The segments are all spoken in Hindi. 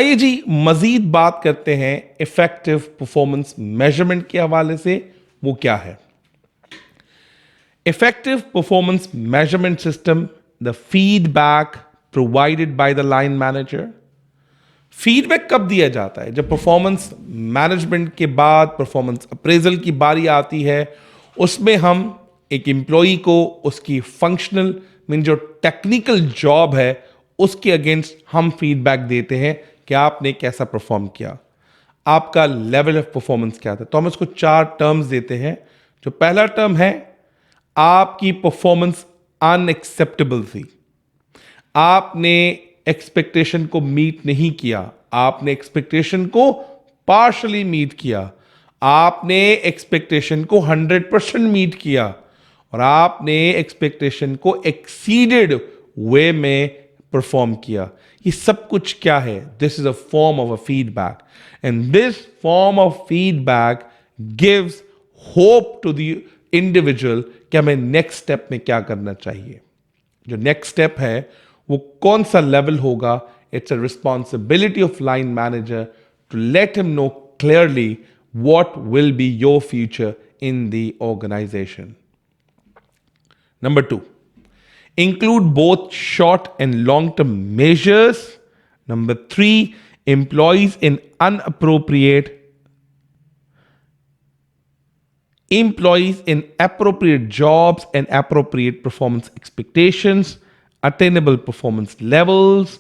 आइए जी मजीद बात करते हैं इफेक्टिव परफॉर्मेंस मेजरमेंट के हवाले से। वो क्या है effective performance measurement system? The feedback provided by the line manager. Feedback कब दिया जाता है? जब परफॉर्मेंस मैनेजमेंट के बाद परफॉर्मेंस अप्रेजल की बारी आती है। उसमें हम एक एम्प्लॉई को उसकी फंक्शनल मीन जो टेक्निकल जॉब है उसके अगेंस्ट हम फीडबैक देते हैं कि आपने कैसा परफॉर्म किया, आपका लेवल ऑफ परफॉर्मेंस क्या था। तो हम इसको 4 टर्म्स देते हैं। जो पहला टर्म है, आपकी परफॉर्मेंस अनएक्सेप्टेबल थी, आपने एक्सपेक्टेशन को मीट नहीं किया, आपने एक्सपेक्टेशन को पार्शली मीट किया, आपने एक्सपेक्टेशन को 100% मीट किया और आपने एक्सपेक्टेशन को एक्सीडेड वे में परफॉर्म किया। ये सब कुछ क्या है? This is a form of a feedback and this form of feedback gives hope to the individual कि हमें नेक्स्ट स्टेप में क्या करना चाहिए। जो नेक्स्ट स्टेप है वो कौन सा लेवल होगा? It's a responsibility of line manager to let him know clearly what will be your future in the organisation. Number 2, include both short and long term measures. Number 3, employees in appropriate jobs and appropriate performance expectations. Attainable performance levels.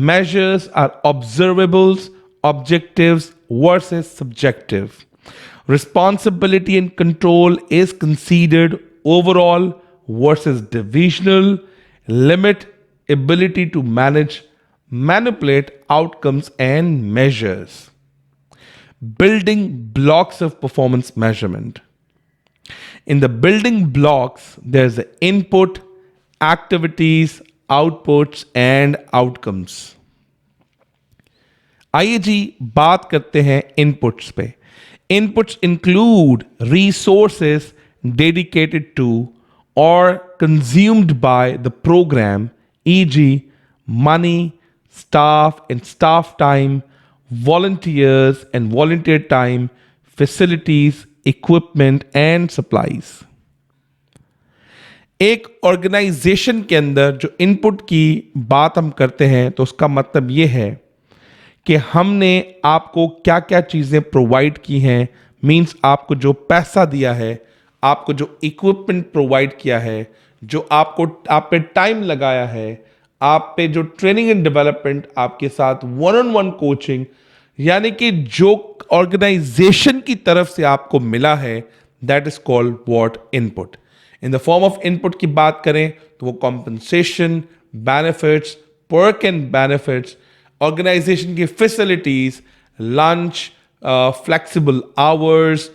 Measures are observables, objectives versus subjective. Responsibility and control is considered overall versus divisional. Limit ability to manipulate outcomes and measures. Building blocks of performance measurement. In the building blocks, there's the input, activities, outputs and outcomes. आइए जी बात करते हैं इनपुट्स पे। Inputs include resources dedicated to or consumed by the program, e.g., money, staff and staff time, volunteers and volunteer time, facilities, equipment and supplies. एक ऑर्गेनाइजेशन के अंदर जो इनपुट की बात हम करते हैं तो उसका मतलब यह है कि हमने आपको क्या क्या चीज़ें प्रोवाइड की हैं। मींस आपको जो पैसा दिया है, आपको जो इक्विपमेंट प्रोवाइड किया है, जो आपको आप पे टाइम लगाया है, आप पे जो ट्रेनिंग एंड डेवलपमेंट, आपके साथ वन ऑन वन कोचिंग, यानी कि जो ऑर्गेनाइजेशन की तरफ से आपको मिला है, that is called what? Input. In the form of input की बात करें तो वो compensation, benefits, work and benefits, organisation की फैसिलिटीज, लंच, फ्लेक्सिबल आवर्स,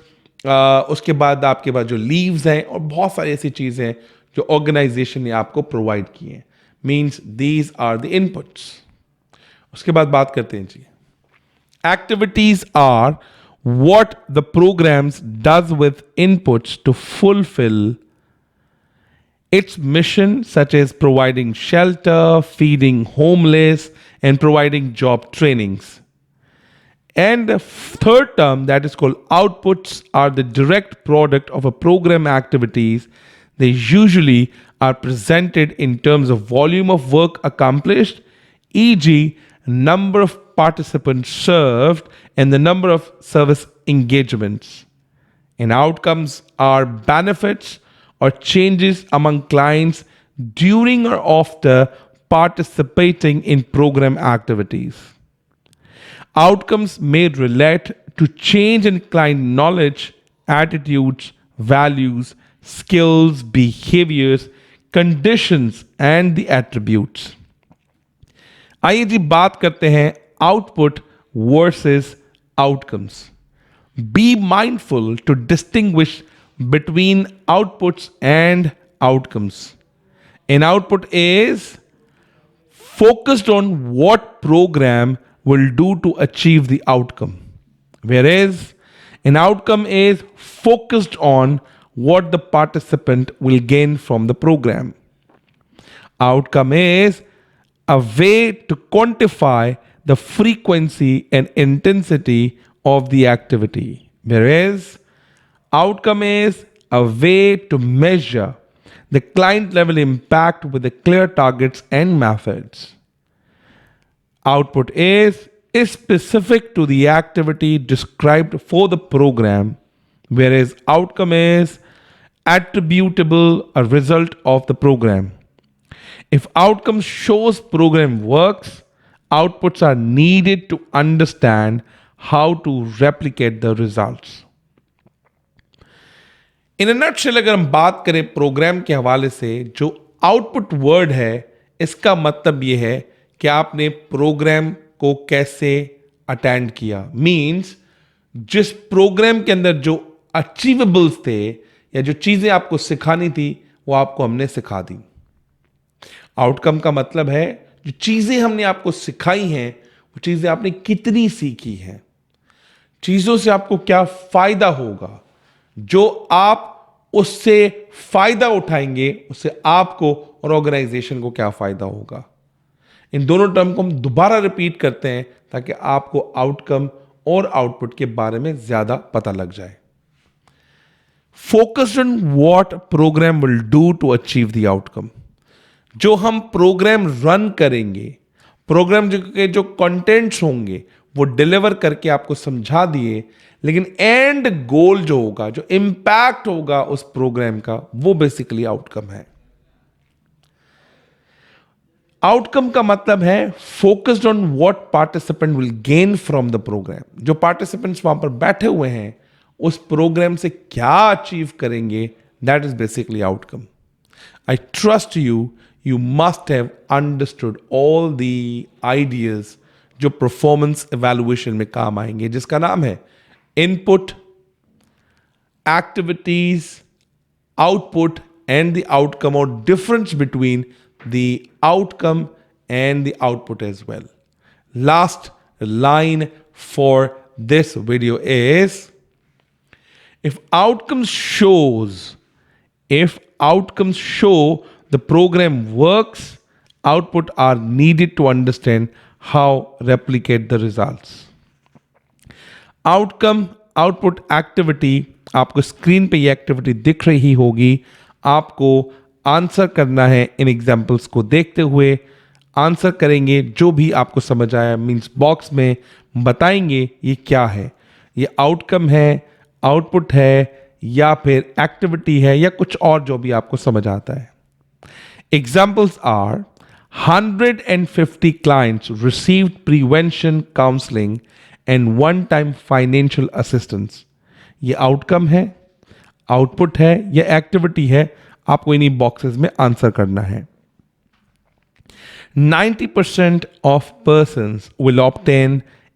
उसके बाद आपके पास जो लीव्स हैं और बहुत सारी ऐसी चीज़ें हैं जो ऑर्गेनाइजेशन ने आपको प्रोवाइड की हैं। Means these are the inputs. उसके बाद बात करते हैं जी, activities are what the programs does with inputs to fulfill its mission, such as providing shelter, feeding homeless, and providing job trainings. And the third term, that is called outputs, are the direct product of a program activities. They usually are presented in terms of volume of work accomplished, e.g., number of participants served and the number of service engagements. And outcomes are benefits or changes among clients during or after participating in program activities. Outcomes may relate to change in client knowledge, attitudes, values, skills, behaviors, conditions, and the attributes. आइए जी बात करते हैं output versus outcomes. Be mindful to distinguish between outputs and outcomes. An output is focused on what program will do to achieve the outcome, whereas an outcome is focused on what the participant will gain from the program. Outcome is a way to quantify the frequency and intensity of the activity, whereas outcome is a way to measure the client level impact with the clear targets and methods. Output is specific to the activity described for the program, whereas outcome is attributable a result of the program. If outcome shows program works, outputs are needed to understand how to replicate the results. In a nutshell अगर हम बात करें प्रोग्राम के हवाले से, जो आउटपुट वर्ड है इसका मतलब यह है कि आपने प्रोग्राम को कैसे अटेंड किया। मींस जिस प्रोग्राम के अंदर जो अचीवेबल्स थे या जो चीजें आपको सिखानी थी वो आपको हमने सिखा दी। आउटकम का मतलब है जो चीजें हमने आपको सिखाई हैं वो चीजें आपने कितनी सीखी हैं, चीजों से आपको क्या फायदा होगा, जो आप उससे फायदा उठाएंगे उससे आपको और ऑर्गेनाइजेशन को क्या फायदा होगा। इन दोनों टर्म को हम दोबारा रिपीट करते हैं ताकि आपको आउटकम और आउटपुट के बारे में ज्यादा पता लग जाए। Focused on what programme will do to achieve the outcome. जो हम प्रोग्राम रन करेंगे, प्रोग्राम के जो कंटेंट्स होंगे वो डिलीवर करके आपको समझा दिए, लेकिन एंड गोल जो होगा, जो इंपैक्ट होगा उस प्रोग्राम का, वो बेसिकली आउटकम है। आउटकम का मतलब है focused on what participant will gain from the programme. जो पार्टिसिपेंट्स वहां पर बैठे हुए हैं उस प्रोग्राम से क्या अचीव करेंगे, that is basically outcome. I trust you must have understood all the ideas जो परफॉर्मेंस इवैल्यूएशन में काम आएंगे, जिसका नाम है input, activities, output and the outcome, और difference between the outcome and the output as well. Last line for this video is, if outcomes show the program works, output are needed to understand how replicate the results. Outcome, output, activity, आपको स्क्रीन पे ये एक्टिविटी दिख रही होगी। आपको आंसर करना है इन एग्जाम्पल्स को देखते हुए। आंसर करेंगे जो भी आपको समझ आया, मींस बॉक्स में बताएंगे ये क्या है, ये आउटकम है, आउटपुट है, या फिर एक्टिविटी है, या कुछ और जो भी आपको समझ आता है। Examples are 150 clients received prevention counseling and one time financial assistance। ये आउटकम है, आउटपुट है, या एक्टिविटी है, आपको इन्हीं बॉक्सेस में आंसर करना है। 90% of persons will obtain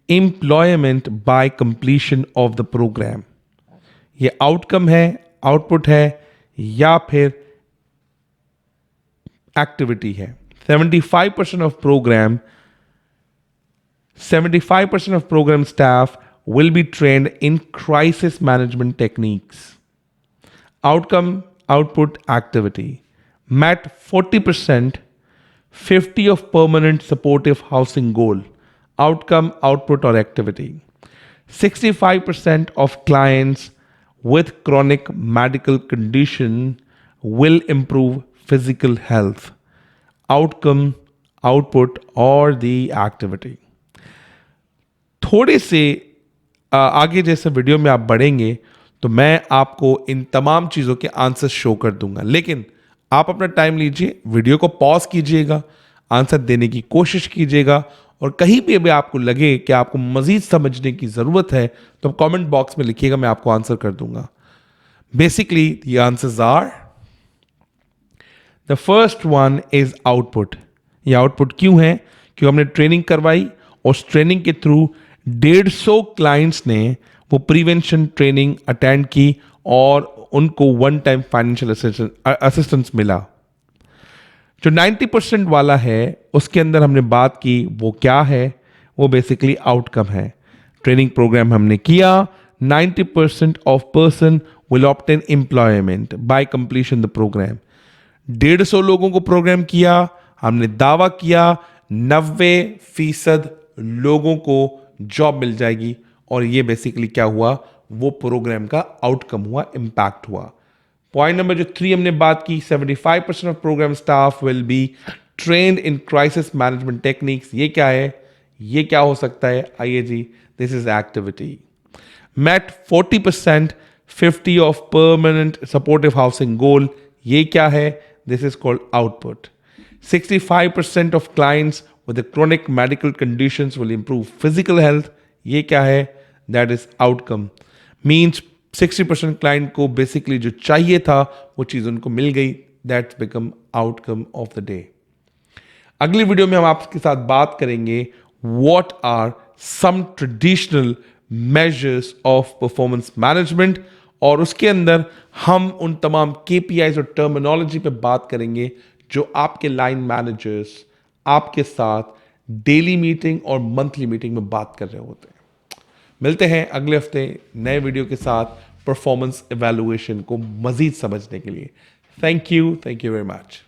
employment by completion of the program। ये आउटकम है, आउटपुट है, या फिर एक्टिविटी है। 75% of program staff will be trained in crisis management techniques। Outcome, output, activity. Met 40%, 50 of permanent supportive housing goal. Outcome, output, or activity. 65% of clients with chronic medical condition will improve physical health. Outcome, output, or the activity. थोड़े से आगे जैसे वीडियो में आप बढ़ेंगे तो मैं आपको इन तमाम चीज़ों के आंसर शो कर दूंगा, लेकिन आप अपना टाइम लीजिए, वीडियो को पॉज कीजिएगा, आंसर देने की कोशिश कीजिएगा, और कहीं पे भी आपको लगे कि आपको मज़ीद समझने की ज़रूरत है तो कमेंट बॉक्स में लिखिएगा, मैं आपको आंसर कर दूंगा। Basically the answers are, the first one is output. ये आउटपुट क्यों है? क्योंकि हमने ट्रेनिंग करवाई और उस ट्रेनिंग के थ्रू 150 क्लाइंट्स ने वो प्रिवेंशन ट्रेनिंग अटेंड की और उनको वन टाइम फाइनेंशियल असिस्टेंस मिला। जो 90% वाला है उसके अंदर हमने बात की, वो क्या है? वो बेसिकली आउटकम है। ट्रेनिंग प्रोग्राम हमने किया, 90% of person will obtain employment by completion the programme. 150 लोगों को प्रोग्राम किया, हमने दावा किया 90% लोगों को जॉब मिल जाएगी। और ये बेसिकली क्या हुआ, वो प्रोग्राम का आउटकम हुआ, इंपैक्ट हुआ। पॉइंट नंबर जो 3 हमने बात की, 75% of programme staff will be trained in crisis management techniques. ये क्या है, ये क्या हो सकता है, आइए जी, this is activity. met 40% 50 of permanent supportive housing goal, ये क्या है, this is called output। 65% of clients with the chronic medical conditions will improve physical health, ये क्या है, that is outcome। means 60% client को basically जो चाहिए था वो चीज़ उनको मिल गई, that's become outcome of the day। अगली वीडियो में हम आपके साथ बात करेंगे what are some traditional measures of performance management, और उसके अंदर हम उन तमाम KPIs और टर्मिनोलॉजी पे बात करेंगे जो आपके लाइन मैनेजर्स आपके साथ डेली मीटिंग और मंथली मीटिंग में बात कर रहे होते हैं। मिलते हैं अगले हफ्ते नए वीडियो के साथ परफॉर्मेंस इवैल्यूएशन को मजीद समझने के लिए। Thank you very much.